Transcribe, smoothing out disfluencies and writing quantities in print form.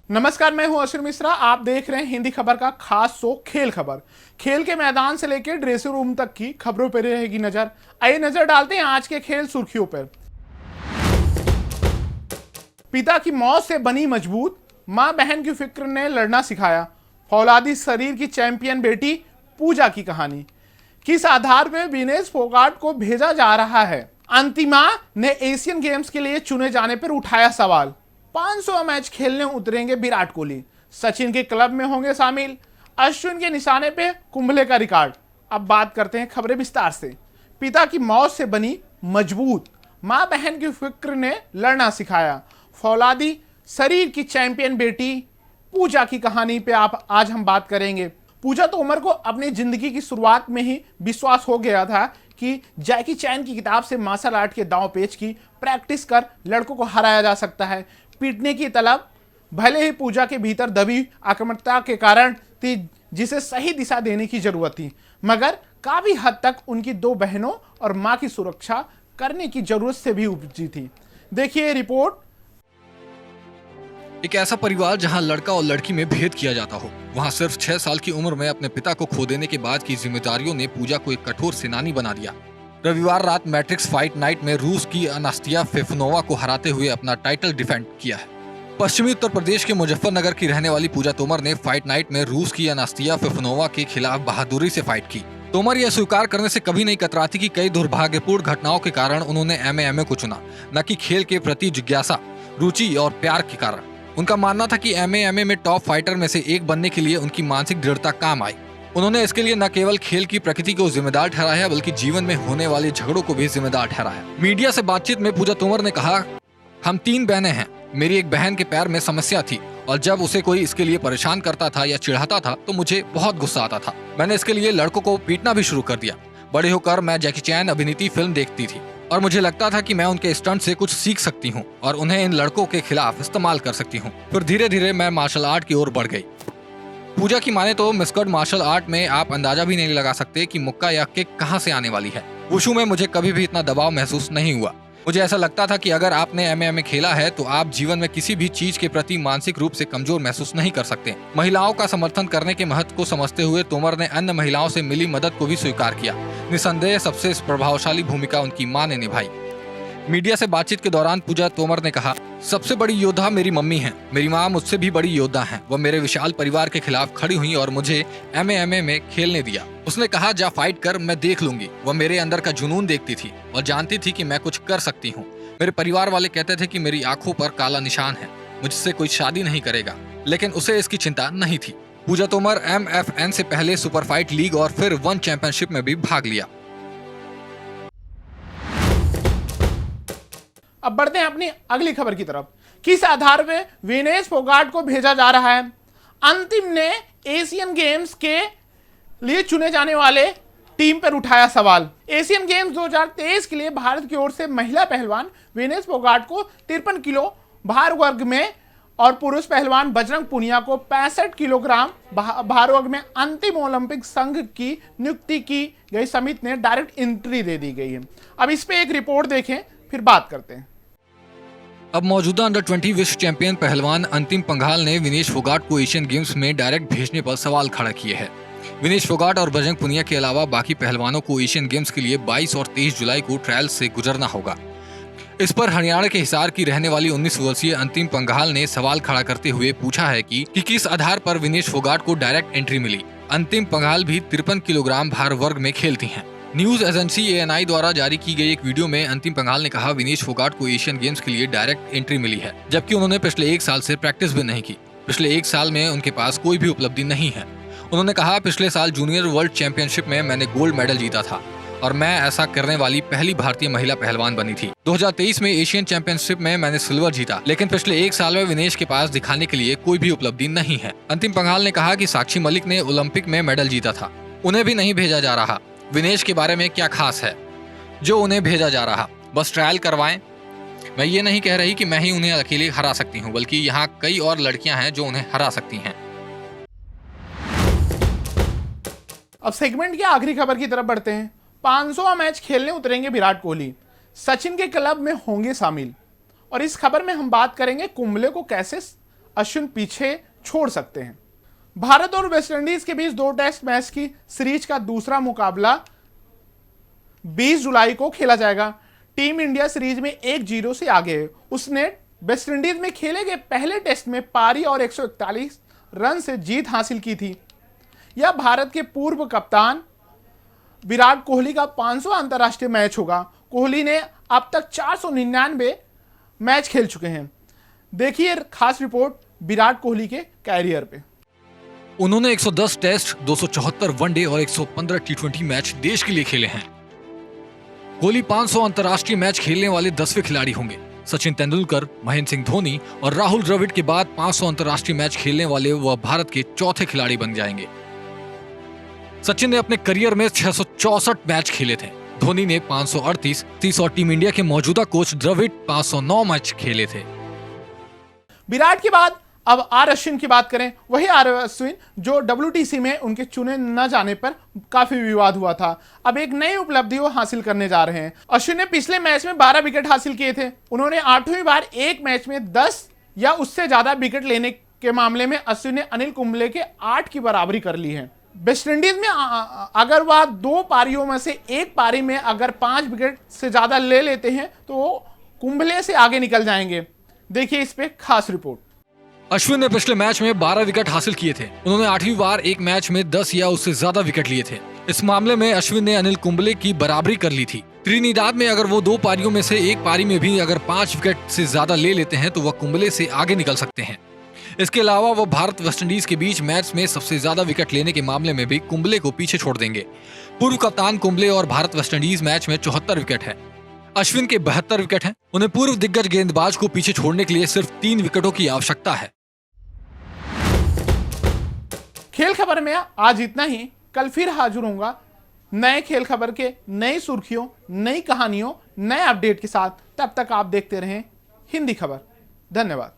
नमस्कार, मैं हूं अश्विन मिश्रा। आप देख रहे हैं हिंदी खबर का खास शो खेल खबर। खेल के मैदान से लेकर ड्रेसिंग रूम तक की खबरों पर रहेगी नजर। आइए नजर डालते हैं आज के खेल सुर्खियों पर। पिता की मौत से बनी मजबूत, मां बहन की फिक्र ने लड़ना सिखाया। फौलादी शरीर की चैंपियन बेटी पूजा की कहानी। किस आधार पर विनेश फोगाट को भेजा जा रहा है? अंतिमा ने एशियन गेम्स के लिए चुने जाने पर उठाया सवाल। 500 मैच खेलने उतरेंगे विराट कोहली। सचिन के क्लब में होंगे शामिल। अश्विन के निशाने पे कुंबले का रिकॉर्ड। अब बात करते हैं खबरें विस्तार से। पिता की मौत से बनी मजबूत, मां बहन की फिक्र ने लड़ना सिखाया। फौलादी शरीर की चैंपियन बेटी पूजा की कहानी पे आज हम बात करेंगे। पूजा तोमर को अपनी जिंदगी की शुरुआत में ही विश्वास हो गया था कि जैकी चैन की किताब से मार्शल आर्ट के दांव पेच की प्रैक्टिस कर लड़कों को हराया जा सकता है। पीटने की तलब भले ही पूजा के भीतर दबी आक्रामकता के कारण थी, जिसे सही दिशा देने की जरूरत थी, मगर काफी हद तक उनकी दो बहनों और मां की सुरक्षा करने की जरूरत से भी उपजी थी। देखिए रिपोर्ट। एक ऐसा परिवार जहां लड़का और लड़की में भेद किया जाता हो, वहां सिर्फ 6 साल की उम्र में अपने पिता को खो देने के बाद की जिम्मेदारियों ने पूजा को एक कठोर सेनानी बना दिया। रविवार रात मैट्रिक्स फाइट नाइट में रूस की अनास्तिया फिफनोवा को हराते हुए अपना टाइटल डिफेंड किया है। पश्चिमी उत्तर प्रदेश के मुजफ्फरनगर की रहने वाली पूजा तोमर ने फाइट नाइट में रूस की अनास्तिया फिफनोवा के खिलाफ बहादुरी से फाइट की। तोमर यह स्वीकार करने से कभी नहीं कतराती कि कई दुर्भाग्यपूर्ण घटनाओं के कारण उन्होंने एमएमए को चुना, न कि खेल के प्रति जिज्ञासा, रुचि और प्यार के कारण। उनका मानना था कि एमएमए में टॉप फाइटर में से एक बनने के लिए उनकी मानसिक दृढ़ता काम आई। उन्होंने इसके लिए न केवल खेल की प्रकृति को जिम्मेदार ठहराया, बल्कि जीवन में होने वाले झगड़ों को भी जिम्मेदार ठहराया। मीडिया से बातचीत में पूजा तोमर ने कहा, हम 3 बहनें हैं। मेरी एक बहन के पैर में समस्या थी और जब उसे कोई इसके लिए परेशान करता था या चिढ़ाता था तो मुझे बहुत गुस्सा आता था। मैंने इसके लिए लड़कों को पीटना भी शुरू कर दिया। बड़े होकर मैं जैकी चैन अभिनीत फिल्म देखती थी और मुझे लगता था कि मैं उनके स्टंट से कुछ सीख सकती हूँ और उन्हें इन लड़कों के खिलाफ इस्तेमाल कर सकती हूँ। फिर धीरे धीरे मैं मार्शल आर्ट की ओर बढ़ गई। पूजा की माने तो मिस्कर्ड मार्शल आर्ट में आप अंदाजा भी नहीं लगा सकते कि मुक्का या किक कहां से आने वाली है। वुशु में मुझे कभी भी इतना दबाव महसूस नहीं हुआ। मुझे ऐसा लगता था कि अगर आपने एमएमए खेला है तो आप जीवन में किसी भी चीज के प्रति मानसिक रूप से कमजोर महसूस नहीं कर सकते। महिलाओं का समर्थन करने के महत्व को समझते हुए तोमर ने अन्य महिलाओं से मिली मदद को भी स्वीकार किया। निसंदेह सबसे प्रभावशाली भूमिका उनकी मां ने निभाई। मीडिया से बातचीत के दौरान पूजा तोमर ने कहा, सबसे बड़ी योद्धा मेरी मम्मी हैं। मेरी माँ मुझसे भी बड़ी योद्धा हैं। वह मेरे विशाल परिवार के खिलाफ खड़ी हुई और मुझे एमएमए में खेलने दिया। उसने कहा, जा फाइट कर, मैं देख लूंगी। वह मेरे अंदर का जुनून देखती थी और जानती थी कि मैं कुछ कर सकती हूँ। मेरे परिवार वाले कहते थे कि मेरी आंखों पर काला निशान है, मुझसे कोई शादी नहीं करेगा, लेकिन उसे इसकी चिंता नहीं थी। पूजा तोमर MFN से पहले सुपर फाइट लीग और फिर वन चैंपियनशिप में भी भाग लिया। अब बढ़ते हैं अपनी अगली खबर की तरफ। किस आधार पे विनेश फोगाट को भेजा जा रहा है? अंतिम ने एशियन गेम्स के लिए चुने जाने वाले टीम पर उठाया सवाल। एशियन गेम्स 2023 के लिए भारत की ओर से महिला पहलवान विनेश फोगाट को 53 किलो भार वर्ग में और पुरुष पहलवान बजरंग पुनिया को 65 किलोग्राम भार वर्ग में अंतिम ओलंपिक संघ की नियुक्ति की गई समिति ने डायरेक्ट एंट्री दे दी गई है। अब इस पे एक रिपोर्ट देखें, फिर बात करते हैं। अब मौजूदा अंडर 20 विश्व चैंपियन पहलवान अंतिम पंघाल ने विनेश फोगाट को एशियन गेम्स में डायरेक्ट भेजने पर सवाल खड़ा किए हैं। विनेश फोगाट और बजरंग पुनिया के अलावा बाकी पहलवानों को एशियन गेम्स के लिए 22 और 23 जुलाई को ट्रायल से गुजरना होगा। इस पर हरियाणा के हिसार की रहने वाली 19 वर्षीय अंतिम पंघाल ने सवाल खड़ा करते हुए पूछा है कि किस आधार पर विनेश फोगाट को डायरेक्ट एंट्री मिली। अंतिम पंघाल भी 53 किलोग्राम भार वर्ग में खेलती हैं। न्यूज एजेंसी ANI द्वारा जारी की गई एक वीडियो में अंतिम पंघाल ने कहा, विनेश फोगाट को एशियन गेम्स के लिए डायरेक्ट एंट्री मिली है, जबकि उन्होंने पिछले 1 साल से प्रैक्टिस भी नहीं की। पिछले 1 साल में उनके पास कोई भी उपलब्धि नहीं है। उन्होंने कहा, पिछले साल जूनियर वर्ल्ड चैंपियनशिप में मैंने गोल्ड मेडल जीता था और मैं ऐसा करने वाली पहली भारतीय महिला पहलवान बनी थी। 2023 में एशियन चैंपियनशिप में मैंने सिल्वर जीता, लेकिन पिछले 1 साल में विनेश के पास दिखाने के लिए कोई भी उपलब्धि नहीं है। अंतिम पंघाल ने कहा कि साक्षी मलिक ने ओलंपिक में मेडल जीता था, उन्हें भी नहीं भेजा जा रहा। विनेश के बारे में क्या खास है जो उन्हें भेजा जा रहा? बस ट्रायल करवाएं। मैं ये नहीं कह रही कि मैं ही उन्हें अकेले हरा सकती हूँ, बल्कि यहाँ कई और लड़कियां हैं जो उन्हें हरा सकती हैं। अब सेगमेंट की आखिरी खबर की तरफ बढ़ते हैं। 500वां मैच खेलने उतरेंगे विराट कोहली। सचिन के क्लब में होंगे शामिल। और इस खबर में हम बात करेंगे कुंबले को कैसे अश्विन पीछे छोड़ सकते हैं। भारत और वेस्टइंडीज के बीच 2 टेस्ट मैच की सीरीज का दूसरा मुकाबला 20 जुलाई को खेला जाएगा। टीम इंडिया सीरीज में 1-0 से आगे है। उसने वेस्टइंडीज में खेले गए पहले टेस्ट में पारी और 141 रन से जीत हासिल की थी। यह भारत के पूर्व कप्तान विराट कोहली का 500वां अंतर्राष्ट्रीय मैच होगा। कोहली ने अब तक 499 मैच खेल चुके हैं। देखिए खास रिपोर्ट विराट कोहली के कैरियर पे। उन्होंने 110 टेस्ट, 274 वनडे और 115 टी20 मैच देश के लिए खेले हैं। कोहली 500 अंतर्राष्ट्रीय मैच खेलने वाले 10वें खिलाड़ी होंगे। सचिन तेंदुलकर, महेंद्र सिंह धोनी और राहुल द्रविड़ के बाद 500 अंतर्राष्ट्रीय मैच खेलने वाले वह भारत के चौथे खिलाड़ी बन जाएंगे। सचिन ने अपने करियर में 664 मैच खेले थे। धोनी ने 538 और टीम इंडिया के मौजूदा कोच द्रविड़ 509 मैच खेले थे। विराट के बाद अब आर अश्विन की बात करें। वही आर अश्विन जो WTC में उनके चुने न जाने पर काफी विवाद हुआ था, अब एक नई उपलब्धि वो हासिल करने जा रहे हैं। अश्विन ने पिछले मैच में 12 विकेट हासिल किए थे। उन्होंने 8वीं बार एक मैच में 10 या उससे ज्यादा विकेट लेने के मामले में अश्विन ने अनिल कुंबले के 8 की बराबरी कर ली है। वेस्टइंडीज में अगर वह 2 पारियों में से एक पारी में अगर 5 विकेट से ज्यादा ले लेते हैं तो वो कुंबले से आगे निकल जाएंगे। देखिए इस पे खास रिपोर्ट। अश्विन ने पिछले मैच में 12 विकेट हासिल किए थे। उन्होंने 8वीं बार एक मैच में 10 या उससे ज्यादा विकेट लिए थे। इस मामले में अश्विन ने अनिल कुंबले की बराबरी कर ली थी। त्रिनिदाद में अगर वो 2 पारियों में से एक पारी में भी अगर 5 विकेट से ज्यादा ले लेते हैं तो वह कुंबले से आगे निकल सकते हैं। इसके अलावा वो भारत वेस्टइंडीज के बीच मैच में सबसे ज्यादा विकेट लेने के मामले में भी कुंबले को पीछे छोड़ देंगे। पूर्व कप्तान कुंबले और भारत वेस्टइंडीज मैच में 74 विकेट है। अश्विन के 72 विकेट हैं। उन्हें पूर्व दिग्गज गेंदबाज को पीछे छोड़ने के लिए सिर्फ 3 विकेटों की आवश्यकता है। खेल खबर में आज इतना ही। कल फिर हाजिर होऊंगा नए खेल खबर के नई सुर्खियों, नई कहानियों, नए अपडेट के साथ। तब तक आप देखते रहें हिंदी खबर। धन्यवाद।